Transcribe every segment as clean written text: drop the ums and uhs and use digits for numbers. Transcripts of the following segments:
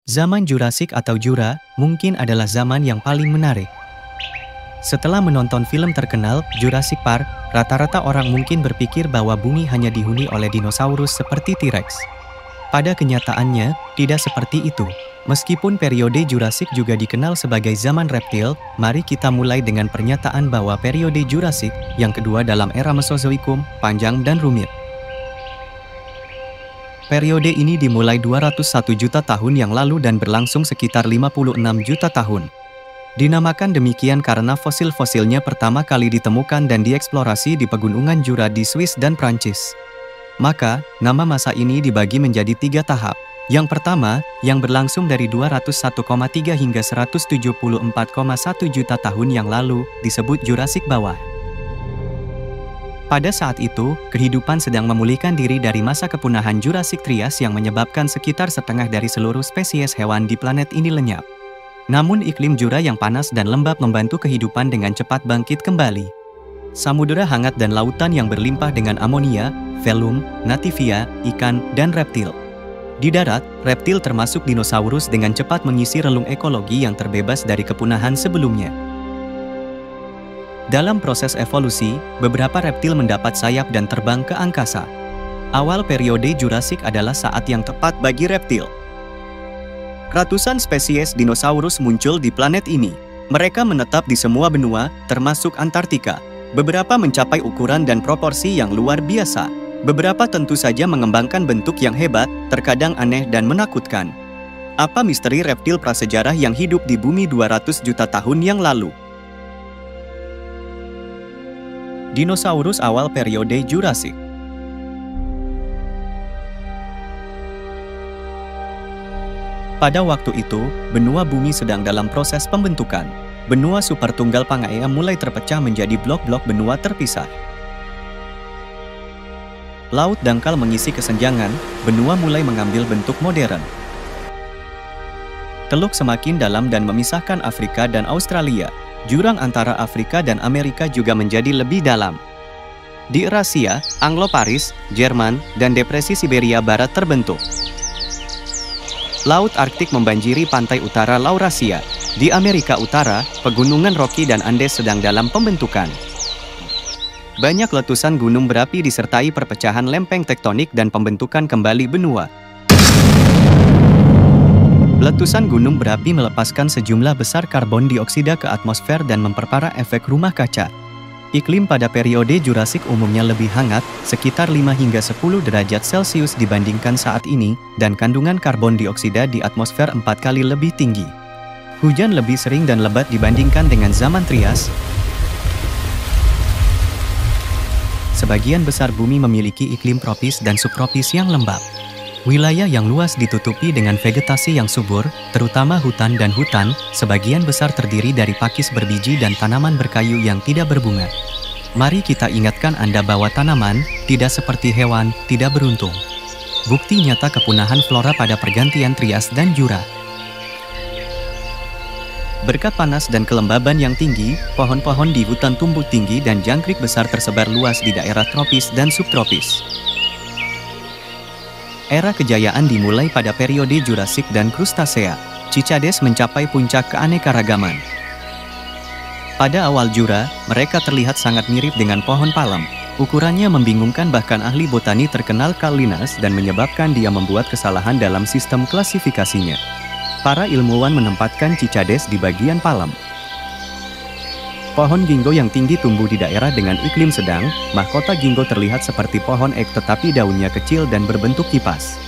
Zaman Jurassic atau Jura mungkin adalah zaman yang paling menarik. Setelah menonton film terkenal Jurassic Park, rata-rata orang mungkin berpikir bahwa bumi hanya dihuni oleh dinosaurus seperti T-Rex. Pada kenyataannya, tidak seperti itu. Meskipun periode Jurassic juga dikenal sebagai zaman reptil, mari kita mulai dengan pernyataan bahwa periode Jurassic, yang kedua dalam era Mesozoikum, panjang dan rumit. Periode ini dimulai 201 juta tahun yang lalu dan berlangsung sekitar 56 juta tahun. Dinamakan demikian karena fosil-fosilnya pertama kali ditemukan dan dieksplorasi di pegunungan Jura di Swiss dan Prancis. Maka, nama masa ini dibagi menjadi 3 tahap. Yang pertama, yang berlangsung dari 201,3 hingga 174,1 juta tahun yang lalu, disebut Jurassic bawah. Pada saat itu, kehidupan sedang memulihkan diri dari masa kepunahan Jurassic Trias yang menyebabkan sekitar setengah dari seluruh spesies hewan di planet ini lenyap. Namun iklim Jura yang panas dan lembab membantu kehidupan dengan cepat bangkit kembali. Samudera hangat dan lautan yang berlimpah dengan amonia, velum, nativia, ikan, dan reptil. Di darat, reptil termasuk dinosaurus dengan cepat mengisi relung ekologi yang terbebas dari kepunahan sebelumnya. Dalam proses evolusi, beberapa reptil mendapat sayap dan terbang ke angkasa. Awal periode Jurassic adalah saat yang tepat bagi reptil. Ratusan spesies dinosaurus muncul di planet ini. Mereka menetap di semua benua, termasuk Antartika. Beberapa mencapai ukuran dan proporsi yang luar biasa. Beberapa tentu saja mengembangkan bentuk yang hebat, terkadang aneh dan menakutkan. Apa misteri reptil prasejarah yang hidup di bumi 200 juta tahun yang lalu? Dinosaurus awal periode Jurassic. Pada waktu itu, benua bumi sedang dalam proses pembentukan. Benua super tunggal Pangaea mulai terpecah menjadi blok-blok benua terpisah. Laut dangkal mengisi kesenjangan, benua mulai mengambil bentuk modern. Teluk semakin dalam dan memisahkan Afrika dan Australia. Jurang antara Afrika dan Amerika juga menjadi lebih dalam. Di Eurasia, Anglo-Paris, Jerman, dan depresi Siberia Barat terbentuk. Laut Arktik membanjiri pantai utara Laurasia. Di Amerika Utara, pegunungan Rocky dan Andes sedang dalam pembentukan. Banyak letusan gunung berapi disertai perpecahan lempeng tektonik dan pembentukan kembali benua. Letusan gunung berapi melepaskan sejumlah besar karbon dioksida ke atmosfer dan memperparah efek rumah kaca. Iklim pada periode Jurassic umumnya lebih hangat, sekitar 5 hingga 10 derajat Celcius dibandingkan saat ini, dan kandungan karbon dioksida di atmosfer 4 kali lebih tinggi. Hujan lebih sering dan lebat dibandingkan dengan zaman Trias. Sebagian besar bumi memiliki iklim tropis dan subtropis yang lembab. Wilayah yang luas ditutupi dengan vegetasi yang subur, terutama hutan dan hutan, sebagian besar terdiri dari pakis berbiji dan tanaman berkayu yang tidak berbunga. Mari kita ingatkan Anda bahwa tanaman, tidak seperti hewan, tidak beruntung. Bukti nyata kepunahan flora pada pergantian Trias dan Jura. Berkat panas dan kelembaban yang tinggi, pohon-pohon di hutan tumbuh tinggi dan jangkrik besar tersebar luas di daerah tropis dan subtropis. Era kejayaan dimulai pada periode Jurassic dan Krustasea. Cycades mencapai puncak keanekaragaman. Pada awal Jura, mereka terlihat sangat mirip dengan pohon palem. Ukurannya membingungkan bahkan ahli botani terkenal Carl Linnaeus dan menyebabkan dia membuat kesalahan dalam sistem klasifikasinya. Para ilmuwan menempatkan Cycades di bagian palem. Pohon ginkgo yang tinggi tumbuh di daerah dengan iklim sedang. Mahkota ginkgo terlihat seperti pohon ek tetapi daunnya kecil dan berbentuk kipas.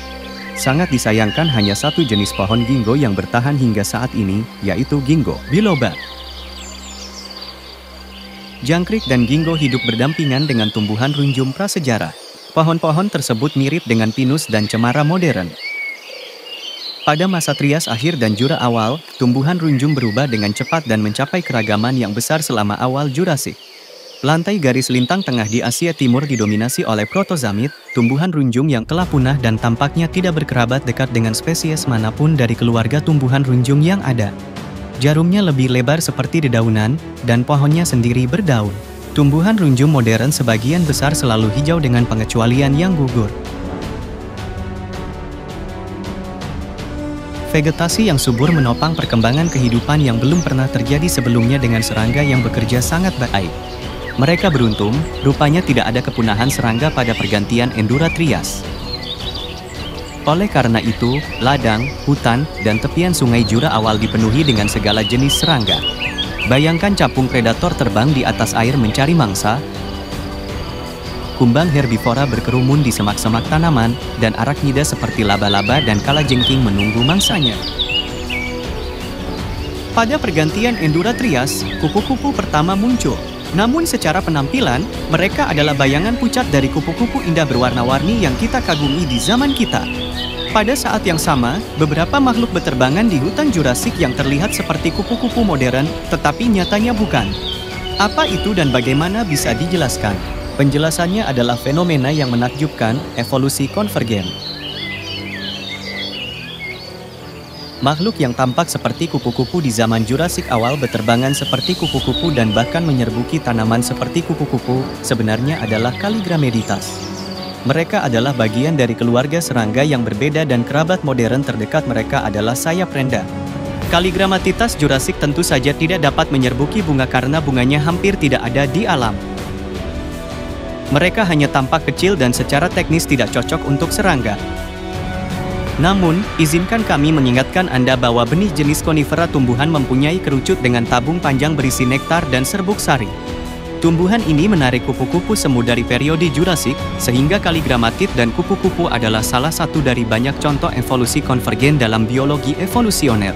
Sangat disayangkan hanya satu jenis pohon ginkgo yang bertahan hingga saat ini, yaitu ginkgo biloba. Jangkrik dan ginkgo hidup berdampingan dengan tumbuhan runjum prasejarah. Pohon-pohon tersebut mirip dengan pinus dan cemara modern. Pada masa Trias akhir dan Jura awal, tumbuhan runjum berubah dengan cepat dan mencapai keragaman yang besar selama awal Jurassic. Lantai garis lintang tengah di Asia Timur didominasi oleh protozamid, tumbuhan runjum yang telah punah dan tampaknya tidak berkerabat dekat dengan spesies manapun dari keluarga tumbuhan runjum yang ada. Jarumnya lebih lebar seperti dedaunan, dan pohonnya sendiri berdaun. Tumbuhan runjum modern sebagian besar selalu hijau dengan pengecualian yang gugur. Vegetasi yang subur menopang perkembangan kehidupan yang belum pernah terjadi sebelumnya dengan serangga yang bekerja sangat baik. Mereka beruntung, rupanya tidak ada kepunahan serangga pada pergantian Endura-Trias. Oleh karena itu, ladang, hutan, dan tepian sungai Jura Awal dipenuhi dengan segala jenis serangga. Bayangkan capung predator terbang di atas air mencari mangsa, kumbang herbivora berkerumun di semak-semak tanaman, dan arachnida seperti laba-laba dan kalajengking menunggu mangsanya. Pada pergantian Endura-Trias, kupu-kupu pertama muncul. Namun secara penampilan, mereka adalah bayangan pucat dari kupu-kupu indah berwarna-warni yang kita kagumi di zaman kita. Pada saat yang sama, beberapa makhluk beterbangan di hutan Jurassik yang terlihat seperti kupu-kupu modern, tetapi nyatanya bukan. Apa itu dan bagaimana bisa dijelaskan? Penjelasannya adalah fenomena yang menakjubkan, evolusi konvergen. Makhluk yang tampak seperti kupu-kupu di zaman Jurassik awal beterbangan seperti kupu-kupu dan bahkan menyerbuki tanaman seperti kupu-kupu, sebenarnya adalah Calligrameditas. Mereka adalah bagian dari keluarga serangga yang berbeda dan kerabat modern terdekat mereka adalah sayap rendah. Calligramatitas Jurassik tentu saja tidak dapat menyerbuki bunga karena bunganya hampir tidak ada di alam. Mereka hanya tampak kecil dan secara teknis tidak cocok untuk serangga. Namun, izinkan kami mengingatkan Anda bahwa benih jenis konifera tumbuhan mempunyai kerucut dengan tabung panjang berisi nektar dan serbuk sari. Tumbuhan ini menarik kupu-kupu semu dari periode Jurassik, sehingga Calligramatit dan kupu-kupu adalah salah satu dari banyak contoh evolusi konvergen dalam biologi evolusioner.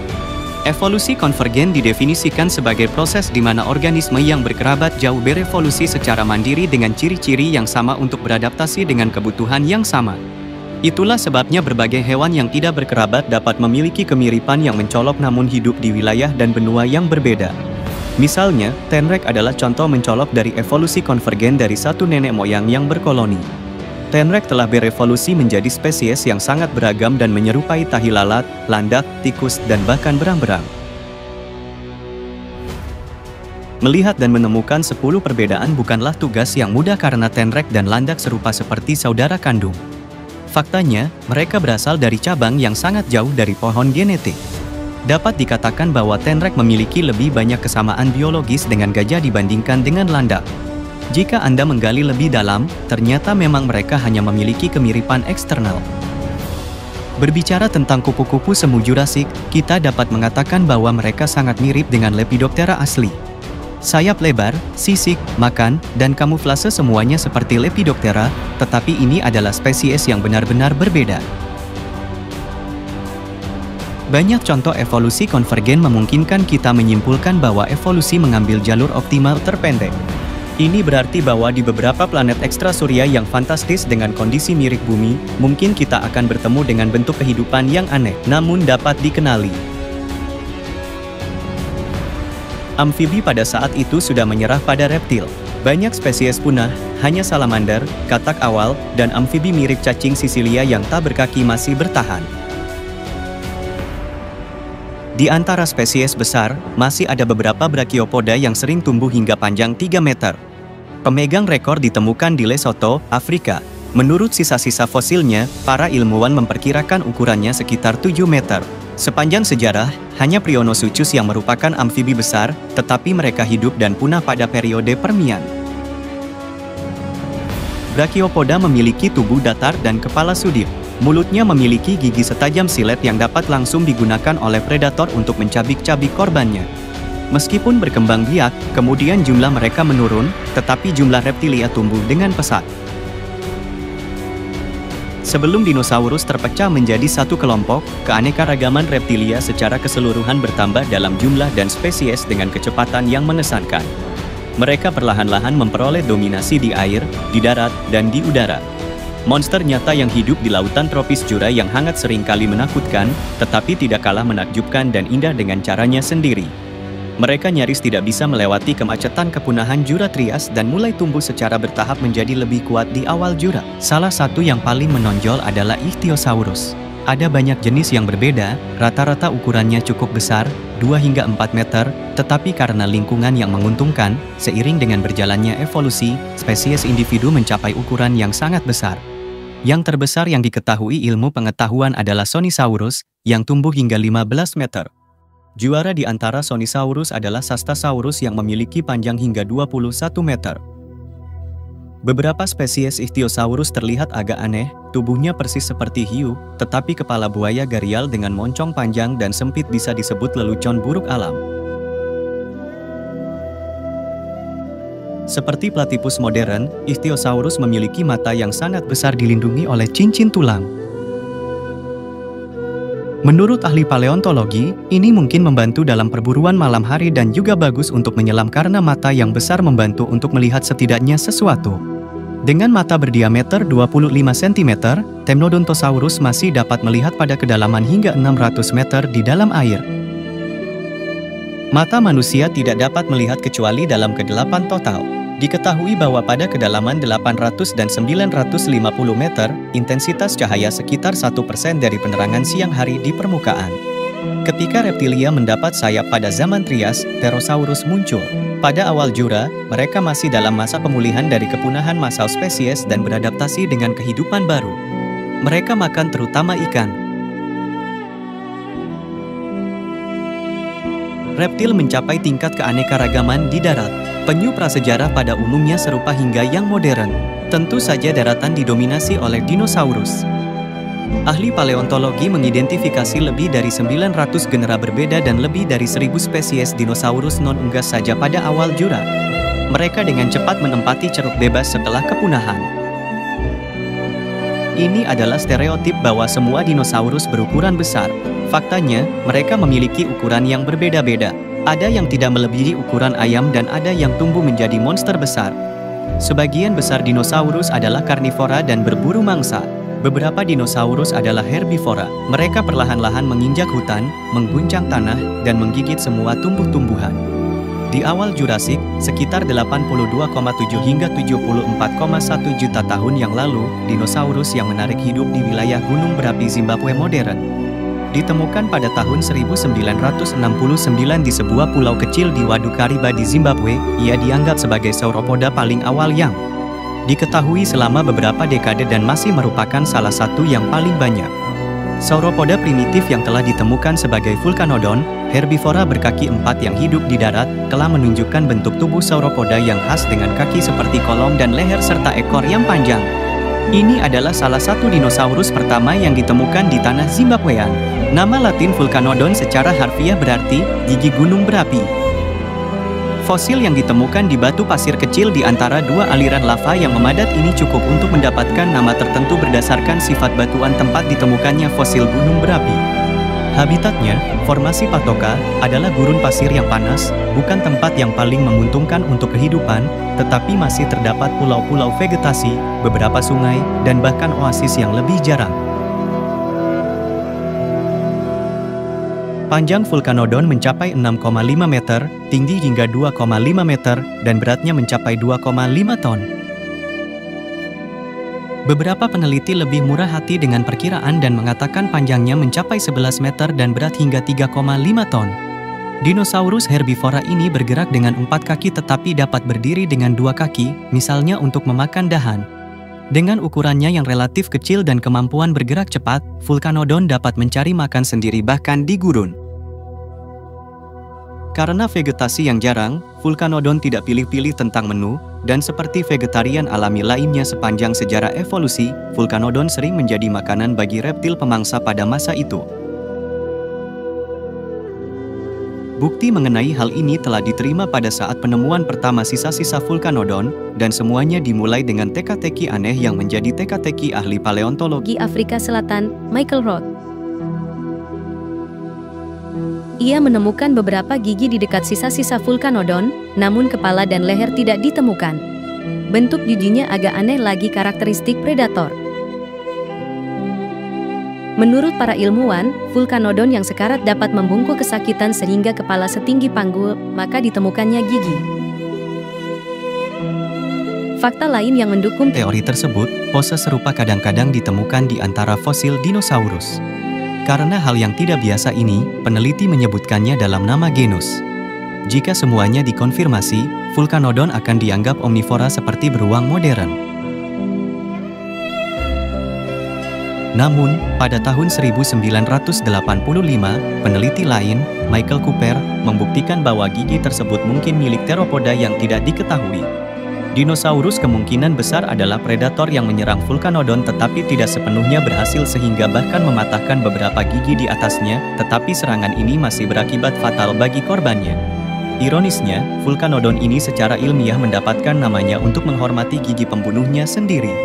Evolusi konvergen didefinisikan sebagai proses di mana organisme yang berkerabat jauh berevolusi secara mandiri dengan ciri-ciri yang sama untuk beradaptasi dengan kebutuhan yang sama. Itulah sebabnya berbagai hewan yang tidak berkerabat dapat memiliki kemiripan yang mencolok namun hidup di wilayah dan benua yang berbeda. Misalnya, tenrek adalah contoh mencolok dari evolusi konvergen dari satu nenek moyang yang berkoloni. Tenrek telah berevolusi menjadi spesies yang sangat beragam dan menyerupai tahi lalat, landak, tikus, dan bahkan berang-berang. Melihat dan menemukan 10 perbedaan bukanlah tugas yang mudah karena tenrek dan landak serupa seperti saudara kandung. Faktanya, mereka berasal dari cabang yang sangat jauh dari pohon genetik. Dapat dikatakan bahwa tenrek memiliki lebih banyak kesamaan biologis dengan gajah dibandingkan dengan landak. Jika Anda menggali lebih dalam, ternyata memang mereka hanya memiliki kemiripan eksternal. Berbicara tentang kupu-kupu semu Jurassik, kita dapat mengatakan bahwa mereka sangat mirip dengan Lepidoptera asli. Sayap lebar, sisik, makan, dan kamuflase semuanya seperti Lepidoptera, tetapi ini adalah spesies yang benar-benar berbeda. Banyak contoh evolusi konvergen memungkinkan kita menyimpulkan bahwa evolusi mengambil jalur optimal terpendek. Ini berarti bahwa di beberapa planet ekstrasurya yang fantastis dengan kondisi mirip bumi, mungkin kita akan bertemu dengan bentuk kehidupan yang aneh, namun dapat dikenali. Amfibi pada saat itu sudah menyerah pada reptil. Banyak spesies punah, hanya salamander, katak awal, dan amfibi mirip cacing Sisilia yang tak berkaki masih bertahan. Di antara spesies besar, masih ada beberapa Brachiopoda yang sering tumbuh hingga panjang 3 meter. Pemegang rekor ditemukan di Lesotho, Afrika. Menurut sisa-sisa fosilnya, para ilmuwan memperkirakan ukurannya sekitar 7 meter. Sepanjang sejarah, hanya Prionosuchus yang merupakan amfibi besar, tetapi mereka hidup dan punah pada periode Permian. Brachiopoda memiliki tubuh datar dan kepala sudip. Mulutnya memiliki gigi setajam silet yang dapat langsung digunakan oleh predator untuk mencabik-cabik korbannya. Meskipun berkembang biak, kemudian jumlah mereka menurun, tetapi jumlah reptilia tumbuh dengan pesat. Sebelum dinosaurus terpecah menjadi satu kelompok, keanekaragaman reptilia secara keseluruhan bertambah dalam jumlah dan spesies dengan kecepatan yang mengesankan. Mereka perlahan-lahan memperoleh dominasi di air, di darat, dan di udara. Monster nyata yang hidup di lautan tropis Jura yang hangat seringkali menakutkan, tetapi tidak kalah menakjubkan dan indah dengan caranya sendiri. Mereka nyaris tidak bisa melewati kemacetan kepunahan Jura Trias dan mulai tumbuh secara bertahap menjadi lebih kuat di awal Jura. Salah satu yang paling menonjol adalah Ichthyosaurus. Ada banyak jenis yang berbeda, rata-rata ukurannya cukup besar, 2 hingga 4 meter, tetapi karena lingkungan yang menguntungkan, seiring dengan berjalannya evolusi, spesies individu mencapai ukuran yang sangat besar. Yang terbesar yang diketahui ilmu pengetahuan adalah Sonisaurus, yang tumbuh hingga 15 meter. Juara di antara Sonisaurus adalah Sastasaurus yang memiliki panjang hingga 21 meter. Beberapa spesies Ichthyosaurus terlihat agak aneh, tubuhnya persis seperti hiu, tetapi kepala buaya gharial dengan moncong panjang dan sempit bisa disebut lelucon buruk alam. Seperti platypus modern, Ichthyosaurus memiliki mata yang sangat besar dilindungi oleh cincin tulang. Menurut ahli paleontologi, ini mungkin membantu dalam perburuan malam hari dan juga bagus untuk menyelam karena mata yang besar membantu untuk melihat setidaknya sesuatu. Dengan mata berdiameter 25 cm, Temnodontosaurus masih dapat melihat pada kedalaman hingga 600 meter di dalam air. Mata manusia tidak dapat melihat kecuali dalam kegelapan total. Diketahui bahwa pada kedalaman 800 dan 950 meter, intensitas cahaya sekitar 1% dari penerangan siang hari di permukaan. Ketika reptilia mendapat sayap pada zaman Trias, Pterosaurus muncul. Pada awal Jura, mereka masih dalam masa pemulihan dari kepunahan massal spesies dan beradaptasi dengan kehidupan baru. Mereka makan terutama ikan. Reptil mencapai tingkat keanekaragaman di darat. Penyu prasejarah pada umumnya serupa hingga yang modern. Tentu saja daratan didominasi oleh dinosaurus. Ahli paleontologi mengidentifikasi lebih dari 900 genera berbeda dan lebih dari 1000 spesies dinosaurus non-unggas saja pada awal Jura. Mereka dengan cepat menempati ceruk bebas setelah kepunahan. Ini adalah stereotip bahwa semua dinosaurus berukuran besar. Faktanya, mereka memiliki ukuran yang berbeda-beda. Ada yang tidak melebihi ukuran ayam dan ada yang tumbuh menjadi monster besar. Sebagian besar dinosaurus adalah karnivora dan berburu mangsa. Beberapa dinosaurus adalah herbivora. Mereka perlahan-lahan menginjak hutan, mengguncang tanah, dan menggigit semua tumbuh-tumbuhan. Di awal Jurassik, sekitar 82,7 hingga 74,1 juta tahun yang lalu, dinosaurus yang menarik hidup di wilayah gunung berapi Zimbabwe modern. Ditemukan pada tahun 1969 di sebuah pulau kecil di Waduk Kariba di Zimbabwe, ia dianggap sebagai sauropoda paling awal yang diketahui selama beberapa dekade dan masih merupakan salah satu yang paling banyak. Sauropoda primitif yang telah ditemukan sebagai Vulcanodon, herbivora berkaki 4 yang hidup di darat, telah menunjukkan bentuk tubuh sauropoda yang khas dengan kaki seperti kolom dan leher serta ekor yang panjang. Ini adalah salah satu dinosaurus pertama yang ditemukan di tanah Zimbabwean. Nama Latin Vulcanodon secara harfiah berarti gigi gunung berapi. Fosil yang ditemukan di batu pasir kecil di antara dua aliran lava yang memadat ini cukup untuk mendapatkan nama tertentu berdasarkan sifat batuan tempat ditemukannya fosil gunung berapi. Habitatnya, formasi patoka, adalah gurun pasir yang panas, bukan tempat yang paling menguntungkan untuk kehidupan, tetapi masih terdapat pulau-pulau vegetasi, beberapa sungai, dan bahkan oasis yang lebih jarang. Panjang Vulcanodon mencapai 6,5 meter, tinggi hingga 2,5 meter, dan beratnya mencapai 2,5 ton. Beberapa peneliti lebih murah hati dengan perkiraan dan mengatakan panjangnya mencapai 11 meter dan berat hingga 3,5 ton. Dinosaurus herbivora ini bergerak dengan 4 kaki tetapi dapat berdiri dengan 2 kaki, misalnya untuk memakan dahan. Dengan ukurannya yang relatif kecil dan kemampuan bergerak cepat, Vulcanodon dapat mencari makan sendiri bahkan di gurun. Karena vegetasi yang jarang, Vulcanodon tidak pilih-pilih tentang menu, dan seperti vegetarian alami lainnya sepanjang sejarah evolusi, Vulcanodon sering menjadi makanan bagi reptil pemangsa pada masa itu. Bukti mengenai hal ini telah diterima pada saat penemuan pertama sisa-sisa Vulcanodon, dan semuanya dimulai dengan teka-teki aneh yang menjadi teka-teki ahli paleontologi Afrika Selatan, Michael Roth. Ia menemukan beberapa gigi di dekat sisa-sisa Vulcanodon, namun kepala dan leher tidak ditemukan. Bentuk giginya agak aneh lagi karakteristik predator. Menurut para ilmuwan, Vulcanodon yang sekarat dapat membungkuk kesakitan sehingga kepala setinggi panggul, maka ditemukannya gigi. Fakta lain yang mendukung teori tersebut, pose serupa kadang-kadang ditemukan di antara fosil dinosaurus. Karena hal yang tidak biasa ini, peneliti menyebutkannya dalam nama genus. Jika semuanya dikonfirmasi, Vulcanodon akan dianggap omnivora seperti beruang modern. Namun, pada tahun 1985, peneliti lain, Michael Cooper, membuktikan bahwa gigi tersebut mungkin milik teropoda yang tidak diketahui. Dinosaurus kemungkinan besar adalah predator yang menyerang Vulcanodon tetapi tidak sepenuhnya berhasil sehingga bahkan mematahkan beberapa gigi di atasnya, tetapi serangan ini masih berakibat fatal bagi korbannya. Ironisnya, Vulcanodon ini secara ilmiah mendapatkan namanya untuk menghormati gigi pembunuhnya sendiri.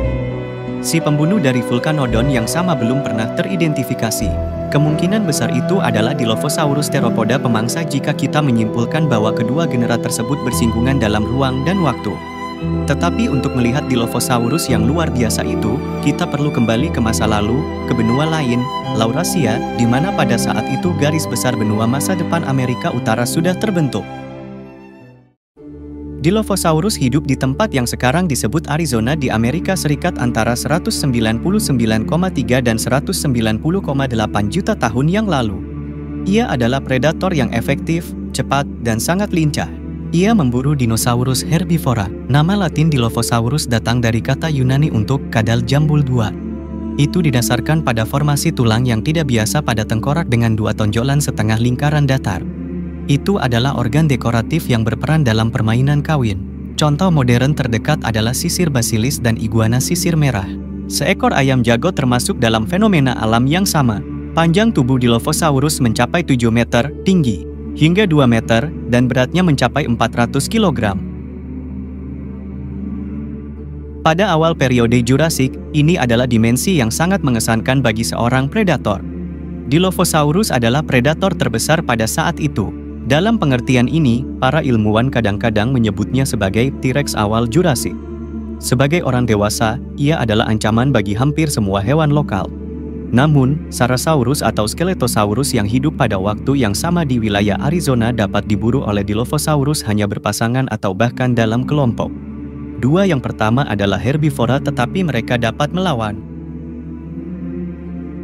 Si pembunuh dari Vulcanodon yang sama belum pernah teridentifikasi. Kemungkinan besar itu adalah Dilophosaurus theropoda pemangsa jika kita menyimpulkan bahwa kedua genera tersebut bersinggungan dalam ruang dan waktu. Tetapi untuk melihat Dilophosaurus yang luar biasa itu, kita perlu kembali ke masa lalu, ke benua lain, Laurasia, di mana pada saat itu garis besar benua masa depan Amerika Utara sudah terbentuk. Dilophosaurus hidup di tempat yang sekarang disebut Arizona di Amerika Serikat antara 199,3 dan 190,8 juta tahun yang lalu. Ia adalah predator yang efektif, cepat, dan sangat lincah. Ia memburu dinosaurus herbivora. Nama Latin Dilophosaurus datang dari kata Yunani untuk kadal jambul dua. Itu didasarkan pada formasi tulang yang tidak biasa pada tengkorak dengan dua tonjolan setengah lingkaran datar. Itu adalah organ dekoratif yang berperan dalam permainan kawin. Contoh modern terdekat adalah sisir basilis dan iguana sisir merah. Seekor ayam jago termasuk dalam fenomena alam yang sama. Panjang tubuh Dilophosaurus mencapai 7 meter, tinggi hingga 2 meter, dan beratnya mencapai 400 kg. Pada awal periode Jurassik, ini adalah dimensi yang sangat mengesankan bagi seorang predator. Dilophosaurus adalah predator terbesar pada saat itu. Dalam pengertian ini, para ilmuwan kadang-kadang menyebutnya sebagai T-Rex awal Jurassik. Sebagai orang dewasa, ia adalah ancaman bagi hampir semua hewan lokal. Namun, Sarasaurus atau Skeletosaurus yang hidup pada waktu yang sama di wilayah Arizona dapat diburu oleh Dilophosaurus hanya berpasangan atau bahkan dalam kelompok. Dua yang pertama adalah herbivora tetapi mereka dapat melawan.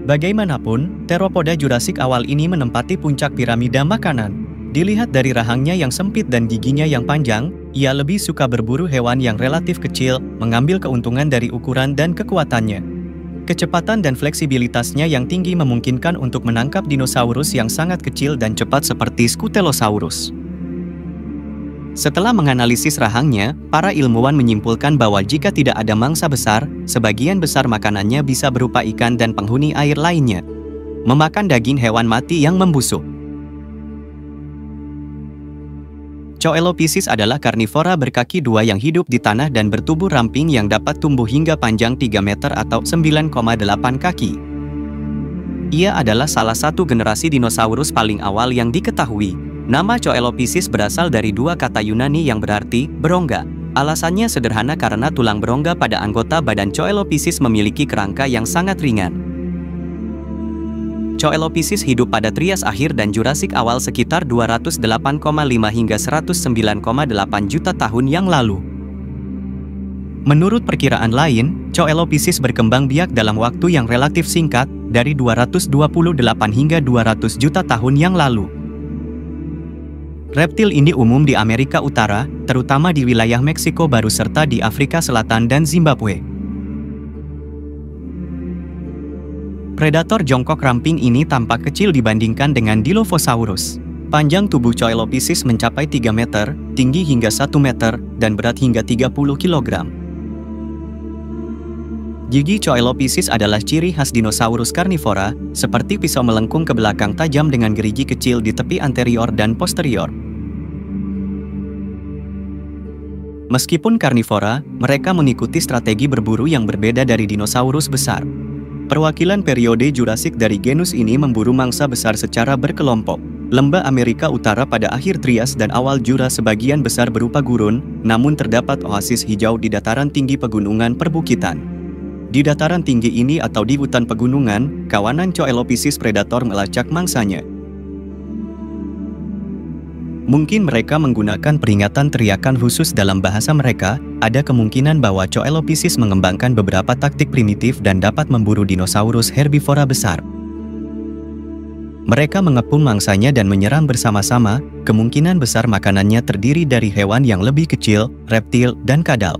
Bagaimanapun, teropoda Jurassik awal ini menempati puncak piramida makanan. Dilihat dari rahangnya yang sempit dan giginya yang panjang, ia lebih suka berburu hewan yang relatif kecil, mengambil keuntungan dari ukuran dan kekuatannya. Kecepatan dan fleksibilitasnya yang tinggi memungkinkan untuk menangkap dinosaurus yang sangat kecil dan cepat seperti Scutellosaurus. Setelah menganalisis rahangnya, para ilmuwan menyimpulkan bahwa jika tidak ada mangsa besar, sebagian besar makanannya bisa berupa ikan dan penghuni air lainnya. Memakan daging hewan mati yang membusuk. Coelophysis adalah karnivora berkaki dua yang hidup di tanah dan bertubuh ramping yang dapat tumbuh hingga panjang 3 meter atau 9,8 kaki. Ia adalah salah satu generasi dinosaurus paling awal yang diketahui. Nama Coelophysis berasal dari dua kata Yunani yang berarti berongga. Alasannya sederhana karena tulang berongga pada anggota badan Coelophysis memiliki kerangka yang sangat ringan. Coelophysis hidup pada Trias akhir dan Jurassik awal sekitar 208,5 hingga 109,8 juta tahun yang lalu. Menurut perkiraan lain, Coelophysis berkembang biak dalam waktu yang relatif singkat, dari 228 hingga 200 juta tahun yang lalu. Reptil ini umum di Amerika Utara, terutama di wilayah Meksiko Baru serta di Afrika Selatan dan Zimbabwe. Predator jongkok ramping ini tampak kecil dibandingkan dengan Dilophosaurus. Panjang tubuh Coelophysis mencapai 3 meter, tinggi hingga 1 meter, dan berat hingga 30 kg. Gigi Coelophysis adalah ciri khas dinosaurus karnivora, seperti pisau melengkung ke belakang tajam dengan gerigi kecil di tepi anterior dan posterior. Meskipun karnivora, mereka mengikuti strategi berburu yang berbeda dari dinosaurus besar. Perwakilan periode Jurassik dari genus ini memburu mangsa besar secara berkelompok. Lembah Amerika Utara pada akhir Trias dan awal Jura sebagian besar berupa gurun, namun terdapat oasis hijau di dataran tinggi pegunungan perbukitan. Di dataran tinggi ini atau di hutan pegunungan, kawanan Coelophysis predator melacak mangsanya. Mungkin mereka menggunakan peringatan teriakan khusus dalam bahasa mereka. Ada kemungkinan bahwa Coelophysis mengembangkan beberapa taktik primitif dan dapat memburu dinosaurus herbivora besar. Mereka mengepung mangsanya dan menyerang bersama-sama, kemungkinan besar makanannya terdiri dari hewan yang lebih kecil, reptil, dan kadal.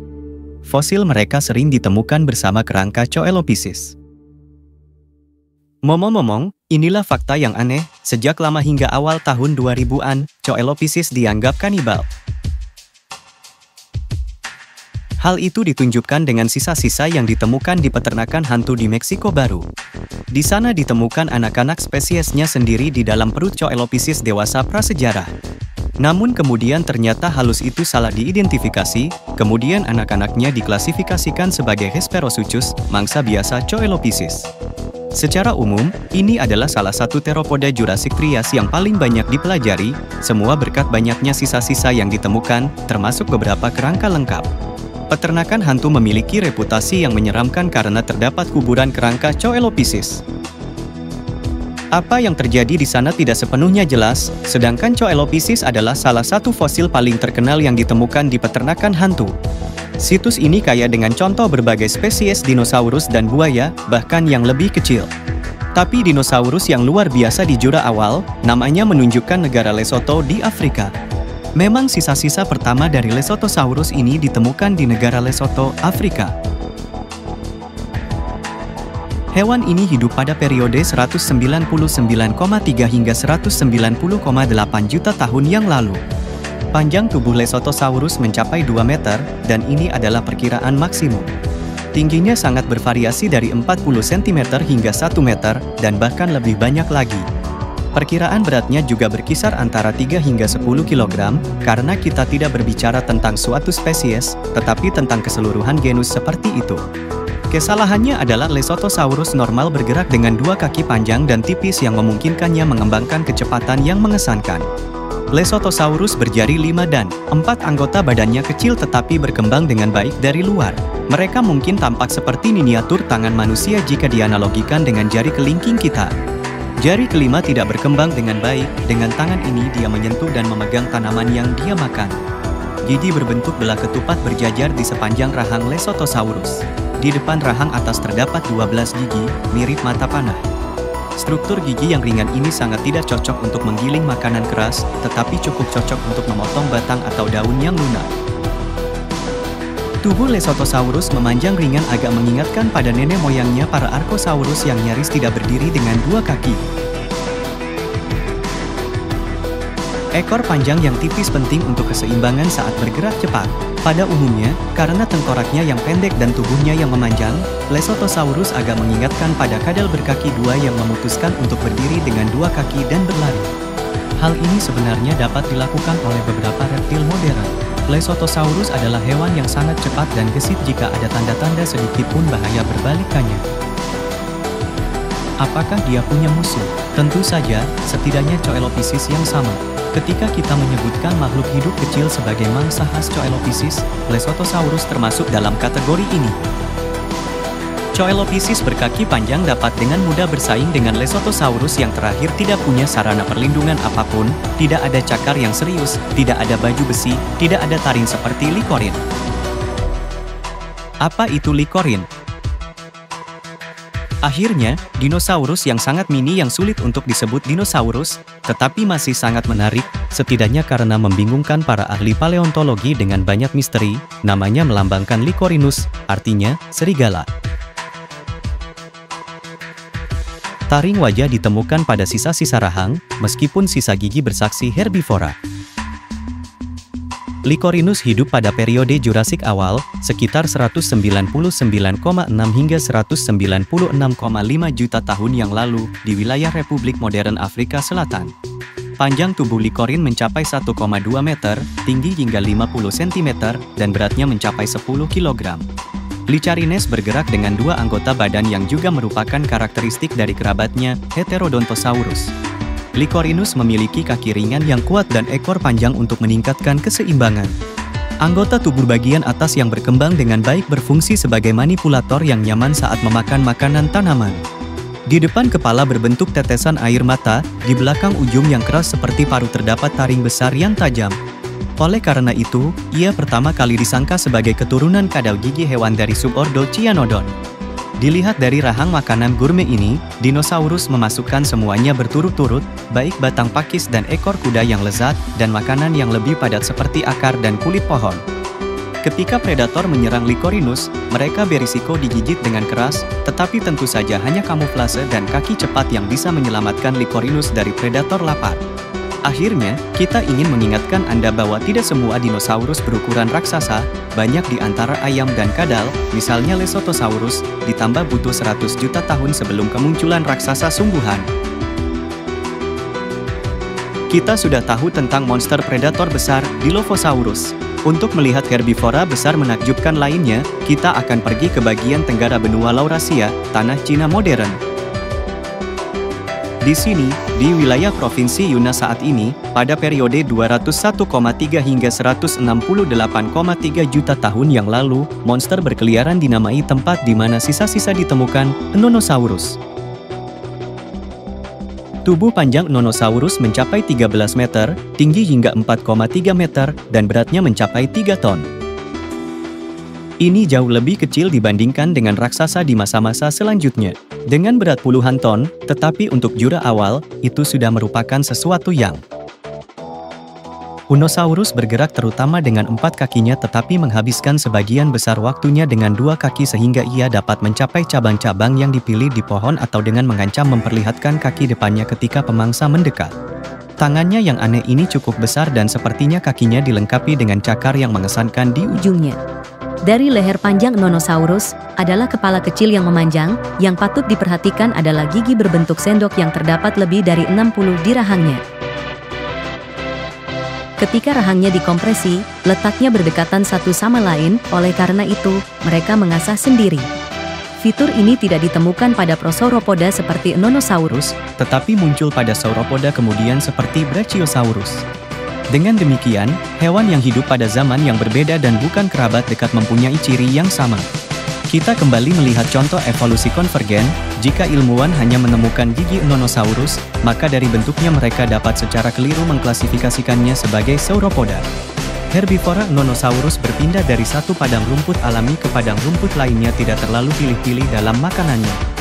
Fosil mereka sering ditemukan bersama kerangka Coelophysis. Momong-momong, inilah fakta yang aneh, sejak lama hingga awal tahun 2000-an, Coelophysis dianggap kanibal. Hal itu ditunjukkan dengan sisa-sisa yang ditemukan di peternakan hantu di Meksiko Baru. Di sana ditemukan anak-anak spesiesnya sendiri di dalam perut Coelophysis dewasa prasejarah. Namun kemudian ternyata halus itu salah diidentifikasi, kemudian anak-anaknya diklasifikasikan sebagai Hesperosuchus, mangsa biasa Coelophysis. Secara umum, ini adalah salah satu teropoda Jurassic Trias yang paling banyak dipelajari, semua berkat banyaknya sisa-sisa yang ditemukan, termasuk beberapa kerangka lengkap. Peternakan hantu memiliki reputasi yang menyeramkan karena terdapat kuburan kerangka Coelophysis. Apa yang terjadi di sana tidak sepenuhnya jelas, sedangkan Coelophysis adalah salah satu fosil paling terkenal yang ditemukan di peternakan hantu. Situs ini kaya dengan contoh berbagai spesies dinosaurus dan buaya, bahkan yang lebih kecil. Tapi dinosaurus yang luar biasa di Jura awal, namanya menunjukkan negara Lesotho di Afrika. Memang sisa-sisa pertama dari Lesothosaurus ini ditemukan di negara Lesotho, Afrika. Hewan ini hidup pada periode 199,3 hingga 190,8 juta tahun yang lalu. Panjang tubuh Lesothosaurus mencapai 2 meter, dan ini adalah perkiraan maksimum. Tingginya sangat bervariasi dari 40 cm hingga 1 meter, dan bahkan lebih banyak lagi. Perkiraan beratnya juga berkisar antara 3 hingga 10 kg, karena kita tidak berbicara tentang suatu spesies, tetapi tentang keseluruhan genus seperti itu. Kesalahannya adalah Lesothosaurus normal bergerak dengan 2 kaki panjang dan tipis yang memungkinkannya mengembangkan kecepatan yang mengesankan. Lesothosaurus berjari 5 dan 4 anggota badannya kecil tetapi berkembang dengan baik dari luar. Mereka mungkin tampak seperti miniatur tangan manusia jika dianalogikan dengan jari kelingking kita. Jari kelima tidak berkembang dengan baik, dengan tangan ini dia menyentuh dan memegang tanaman yang dia makan. Gigi berbentuk belah ketupat berjajar di sepanjang rahang Lesothosaurus. Di depan rahang atas terdapat 12 gigi, mirip mata panah. Struktur gigi yang ringan ini sangat tidak cocok untuk menggiling makanan keras, tetapi cukup cocok untuk memotong batang atau daun yang lunak. Tubuh Lesothosaurus memanjang ringan agak mengingatkan pada nenek moyangnya para Archosaurus yang nyaris tidak berdiri dengan 2 kaki. Ekor panjang yang tipis penting untuk keseimbangan saat bergerak cepat. Pada umumnya, karena tengkoraknya yang pendek dan tubuhnya yang memanjang, Lesothosaurus agak mengingatkan pada kadal berkaki 2 yang memutuskan untuk berdiri dengan 2 kaki dan berlari. Hal ini sebenarnya dapat dilakukan oleh beberapa reptil modern. Lesothosaurus adalah hewan yang sangat cepat dan gesit jika ada tanda-tanda sedikit pun bahaya berbalikannya. Apakah dia punya musuh? Tentu saja, setidaknya Coelophysis yang sama. Ketika kita menyebutkan makhluk hidup kecil sebagai mangsa khas Coelophysis, Lesothosaurus termasuk dalam kategori ini. Coelophysis berkaki panjang dapat dengan mudah bersaing dengan Lesothosaurus yang terakhir tidak punya sarana perlindungan apapun, tidak ada cakar yang serius, tidak ada baju besi, tidak ada taring seperti likorin. Apa itu likorin? Akhirnya, dinosaurus yang sangat mini yang sulit untuk disebut dinosaurus, tetapi masih sangat menarik, setidaknya karena membingungkan para ahli paleontologi dengan banyak misteri, namanya melambangkan Licorinus, artinya serigala. Taring wajah ditemukan pada sisa-sisa rahang, meskipun sisa gigi bersaksi herbivora. Licorinus hidup pada periode Jurassic awal, sekitar 199,6 hingga 196,5 juta tahun yang lalu, di wilayah Republik Modern Afrika Selatan. Panjang tubuh Licorin mencapai 1,2 meter, tinggi hingga 50 cm, dan beratnya mencapai 10 kg. Licarines bergerak dengan 2 anggota badan yang juga merupakan karakteristik dari kerabatnya, Heterodontosaurus. Licorinus memiliki kaki ringan yang kuat dan ekor panjang untuk meningkatkan keseimbangan. Anggota tubuh bagian atas yang berkembang dengan baik berfungsi sebagai manipulator yang nyaman saat memakan makanan tanaman. Di depan kepala berbentuk tetesan air mata, di belakang ujung yang keras seperti paru terdapat taring besar yang tajam. Oleh karena itu, ia pertama kali disangka sebagai keturunan kadal gigi hewan dari subordo Cyanodon. Dilihat dari rahang makanan gourmet ini, dinosaurus memasukkan semuanya berturut-turut, baik batang pakis dan ekor kuda yang lezat, dan makanan yang lebih padat seperti akar dan kulit pohon. Ketika predator menyerang Lycorinus, mereka berisiko digigit dengan keras, tetapi tentu saja hanya kamuflase dan kaki cepat yang bisa menyelamatkan Lycorinus dari predator lapar. Akhirnya, kita ingin mengingatkan Anda bahwa tidak semua dinosaurus berukuran raksasa, banyak di antara ayam dan kadal, misalnya Lesotosaurus, ditambah butuh 100 juta tahun sebelum kemunculan raksasa sungguhan. Kita sudah tahu tentang monster predator besar, Dilophosaurus. Untuk melihat herbivora besar menakjubkan lainnya, kita akan pergi ke bagian tenggara benua Laurasia, tanah Cina modern. Di sini, di wilayah Provinsi Yunnan saat ini, pada periode 201,3 hingga 168,3 juta tahun yang lalu, monster berkeliaran dinamai tempat di mana sisa-sisa ditemukan, Nonosaurus. Tubuh panjang Nonosaurus mencapai 13 meter, tinggi hingga 4,3 meter, dan beratnya mencapai 3 ton. Ini jauh lebih kecil dibandingkan dengan raksasa di masa-masa selanjutnya. Dengan berat puluhan ton, tetapi untuk jura awal, itu sudah merupakan sesuatu yang. Unosaurus bergerak terutama dengan 4 kakinya tetapi menghabiskan sebagian besar waktunya dengan 2 kaki sehingga ia dapat mencapai cabang-cabang yang dipilih di pohon atau dengan mengancam memperlihatkan kaki depannya ketika pemangsa mendekat. Tangannya yang aneh ini cukup besar dan sepertinya kakinya dilengkapi dengan cakar yang mengesankan di ujungnya. Dari leher panjang Nonosaurus, adalah kepala kecil yang memanjang, yang patut diperhatikan adalah gigi berbentuk sendok yang terdapat lebih dari 60 di rahangnya. Ketika rahangnya dikompresi, letaknya berdekatan satu sama lain, oleh karena itu, mereka mengasah sendiri. Fitur ini tidak ditemukan pada Prosauropoda seperti Nonosaurus, tetapi muncul pada Sauropoda kemudian seperti Brachiosaurus. Dengan demikian, hewan yang hidup pada zaman yang berbeda dan bukan kerabat dekat mempunyai ciri yang sama. Kita kembali melihat contoh evolusi konvergen. Jika ilmuwan hanya menemukan gigi Nonosaurus, maka dari bentuknya mereka dapat secara keliru mengklasifikasikannya sebagai Sauropoda. Herbivora Nonosaurus berpindah dari satu padang rumput alami ke padang rumput lainnya tidak terlalu pilih-pilih dalam makanannya.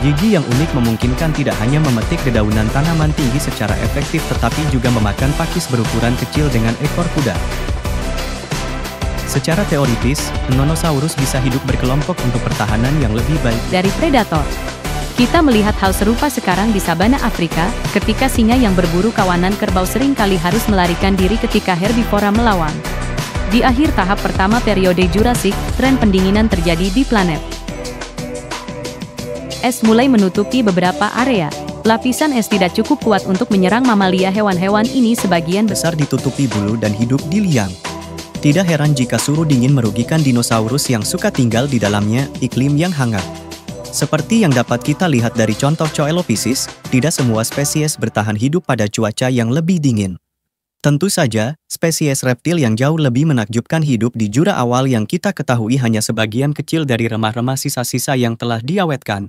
Gigi yang unik memungkinkan tidak hanya memetik dedaunan tanaman tinggi secara efektif tetapi juga memakan pakis berukuran kecil dengan ekor kuda. Secara teoritis, Nonosaurus bisa hidup berkelompok untuk pertahanan yang lebih baik dari predator. Kita melihat hal serupa sekarang di sabana Afrika, ketika singa yang berburu kawanan kerbau seringkali harus melarikan diri ketika herbivora melawan. Di akhir tahap pertama periode Jurassic, tren pendinginan terjadi di planet. Es mulai menutupi beberapa area. Lapisan es tidak cukup kuat untuk menyerang mamalia. Hewan-hewan ini sebagian besar ditutupi bulu dan hidup di liang. Tidak heran jika suhu dingin merugikan dinosaurus yang suka tinggal di dalamnya, iklim yang hangat. Seperti yang dapat kita lihat dari contoh Coelophysis, tidak semua spesies bertahan hidup pada cuaca yang lebih dingin. Tentu saja, spesies reptil yang jauh lebih menakjubkan hidup di jura awal yang kita ketahui hanya sebagian kecil dari remah-remah sisa-sisa yang telah diawetkan.